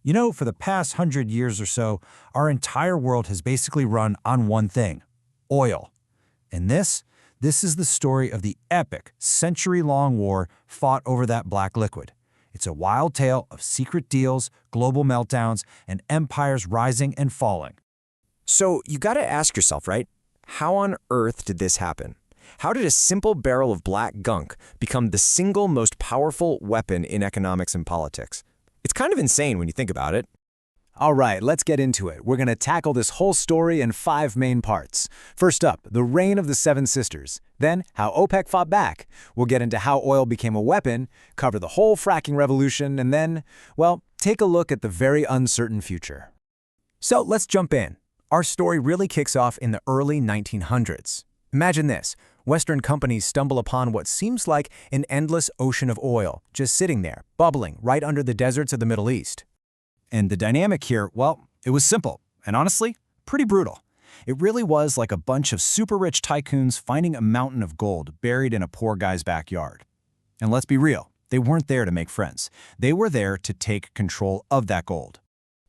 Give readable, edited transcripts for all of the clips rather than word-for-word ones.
For the past 100 years or so, our entire world has basically run on one thing: oil. And this is the story of the epic, century-long war fought over that black liquid. It's a wild tale of secret deals, global meltdowns, and empires rising and falling. So you gotta ask yourself, right? How on earth did this happen? How did a simple barrel of black gunk become the single most powerful weapon in economics and politics? It's kind of insane when you think about it. All right, let's get into it. We're going to tackle this whole story in 5 main parts. First up, the reign of the Seven Sisters. Then, how OPEC fought back. We'll get into how oil became a weapon, cover the whole fracking revolution, and then, well, take a look at the very uncertain future. So let's jump in. Our story really kicks off in the early 1900s. Imagine this. Western companies stumble upon what seems like an endless ocean of oil, just sitting there, bubbling right under the deserts of the Middle East. And the dynamic here, well, it was simple, and honestly, pretty brutal. It really was like a bunch of super-rich tycoons finding a mountain of gold buried in a poor guy's backyard. And let's be real, they weren't there to make friends. They were there to take control of that gold.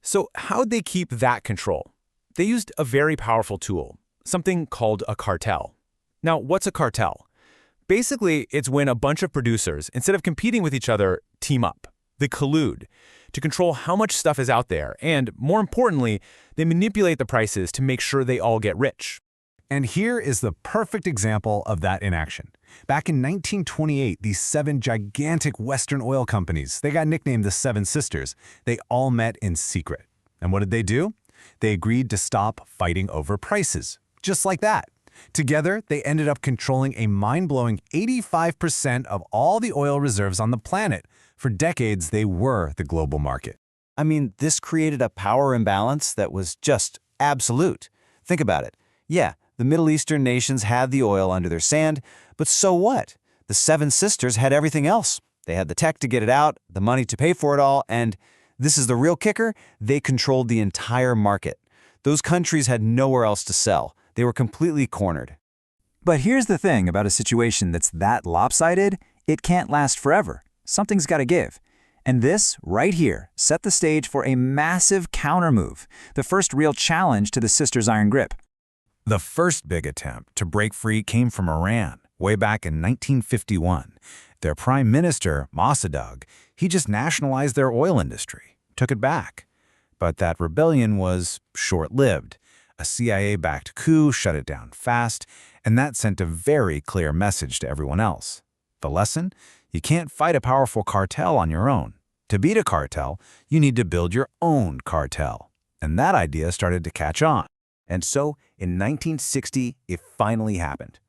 So how'd they keep that control? They used a very powerful tool, something called a cartel. Now, what's a cartel? Basically, it's when a bunch of producers, instead of competing with each other, team up. They collude to control how much stuff is out there, and more importantly, they manipulate the prices to make sure they all get rich. And here is the perfect example of that in action. Back in 1928, these 7 gigantic Western oil companies, they got nicknamed the Seven Sisters, they all met in secret. And what did they do? They agreed to stop fighting over prices. Just like that. Together, they ended up controlling a mind-blowing 85% of all the oil reserves on the planet. For decades, they were the global market. I mean, this created a power imbalance that was just absolute. Think about it. Yeah, the Middle Eastern nations had the oil under their sand, but so what? The Seven Sisters had everything else. They had the tech to get it out, the money to pay for it all, and this is the real kicker, they controlled the entire market. Those countries had nowhere else to sell. They were completely cornered. But here's the thing about a situation that's that lopsided, it can't last forever. Something's got to give. And this, right here, set the stage for a massive countermove, the first real challenge to the sisters' iron grip. The first big attempt to break free came from Iran, way back in 1951. Their prime minister, Mossadegh, he just nationalized their oil industry, took it back. But that rebellion was short-lived. A CIA-backed coup shut it down fast, and that sent a very clear message to everyone else. The lesson? You can't fight a powerful cartel on your own. To beat a cartel, you need to build your own cartel. And that idea started to catch on. And so, in 1960, it finally happened.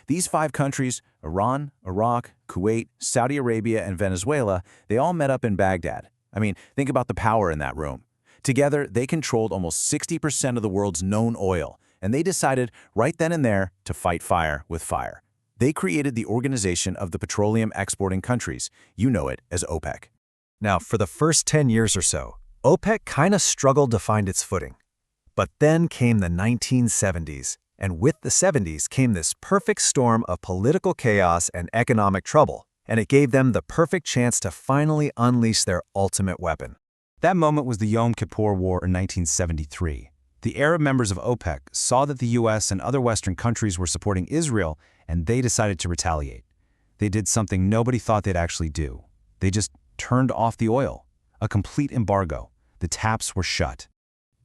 These 5 countries, Iran, Iraq, Kuwait, Saudi Arabia, and Venezuela, they all met up in Baghdad. I mean, think about the power in that room. Together, they controlled almost 60% of the world's known oil, and they decided right then and there to fight fire with fire. They created the Organization of the Petroleum Exporting Countries. You know it as OPEC. Now, for the first 10 years or so, OPEC kind of struggled to find its footing. But then came the 1970s, and with the 70s came this perfect storm of political chaos and economic trouble, and it gave them the perfect chance to finally unleash their ultimate weapon. That moment was the Yom Kippur War in 1973. The Arab members of OPEC saw that the U.S. and other Western countries were supporting Israel, and they decided to retaliate. They did something nobody thought they'd actually do. They just turned off the oil. A complete embargo. The taps were shut.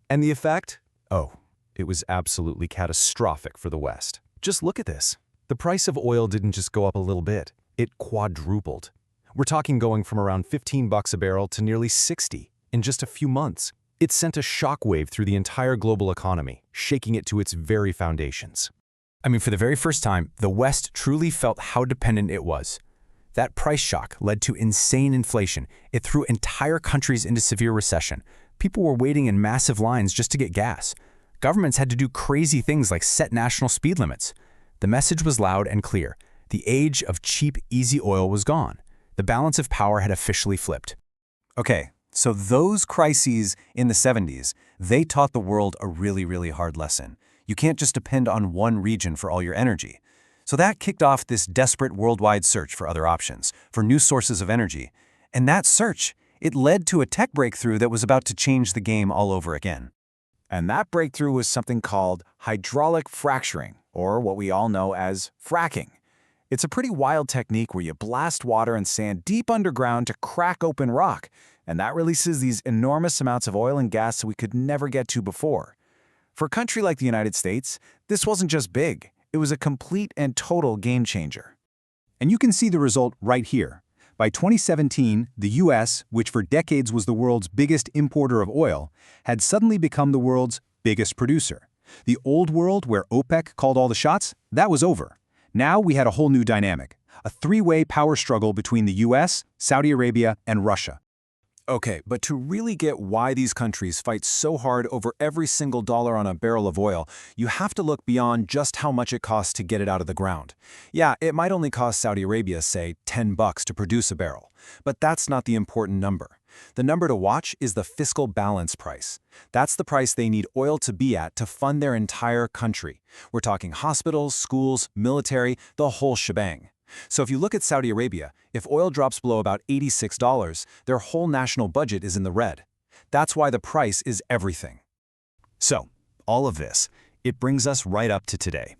And the effect? Oh, it was absolutely catastrophic for the West. Just look at this. The price of oil didn't just go up a little bit. It quadrupled. We're talking going from around $15 a barrel to nearly 60 in just a few months. It sent a shockwave through the entire global economy, shaking it to its very foundations. I mean, for the very first time, the West truly felt how dependent it was. That price shock led to insane inflation. It threw entire countries into severe recession. People were waiting in massive lines just to get gas. Governments had to do crazy things like set national speed limits. The message was loud and clear. The age of cheap, easy oil was gone. The balance of power had officially flipped. Okay, so those crises in the 70s, they taught the world a really, really hard lesson. You can't just depend on one region for all your energy. So that kicked off this desperate worldwide search for other options, for new sources of energy. And that search, It led to a tech breakthrough that was about to change the game all over again. And that breakthrough was something called hydraulic fracturing, or what we all know as fracking. It's a pretty wild technique where you blast water and sand deep underground to crack open rock, and that releases these enormous amounts of oil and gas that we could never get to before. For a country like the United States, this wasn't just big, it was a complete and total game changer. And you can see the result right here. By 2017, the US, which for decades was the world's biggest importer of oil, had suddenly become the world's biggest producer. The old world where OPEC called all the shots, that was over. Now we had a whole new dynamic, a three-way power struggle between the US, Saudi Arabia, and Russia. Okay, but to really get why these countries fight so hard over every single dollar on a barrel of oil, you have to look beyond just how much it costs to get it out of the ground. Yeah, it might only cost Saudi Arabia, say, $10 to produce a barrel, but that's not the important number. The number to watch is the fiscal balance price. That's the price they need oil to be at to fund their entire country. We're talking hospitals, schools, military, the whole shebang. So if you look at Saudi Arabia, if oil drops below about $86, their whole national budget is in the red. That's why the price is everything. So, all of this, it brings us right up to today.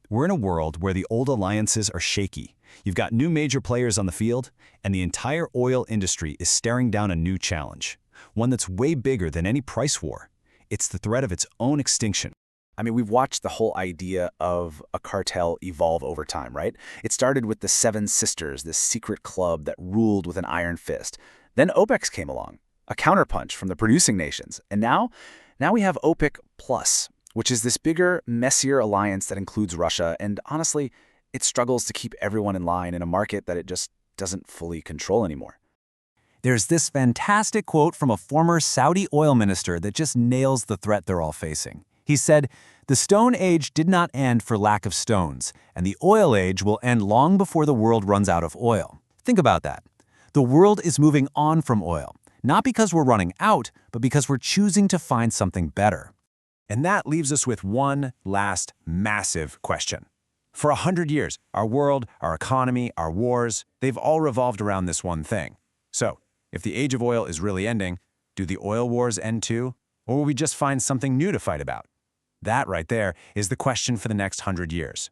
We're in a world where the old alliances are shaky. You've got new major players on the field, and the entire oil industry is staring down a new challenge, one that's way bigger than any price war. It's the threat of its own extinction. I mean, we've watched the whole idea of a cartel evolve over time, right? It started with the Seven Sisters, this secret club that ruled with an iron fist. Then OPEC came along, a counterpunch from the producing nations. And now we have OPEC Plus, which is this bigger, messier alliance that includes Russia. And honestly, it struggles to keep everyone in line in a market that it just doesn't fully control anymore. There's this fantastic quote from a former Saudi oil minister that just nails the threat they're all facing. He said, "The Stone Age did not end for lack of stones, and the oil age will end long before the world runs out of oil." Think about that. The world is moving on from oil, not because we're running out, but because we're choosing to find something better. And that leaves us with one last massive question. For 100 years, our world, our economy, our wars, they've all revolved around this one thing. So, if the age of oil is really ending, do the oil wars end too? Or will we just find something new to fight about? That right there is the question for the next 100 years.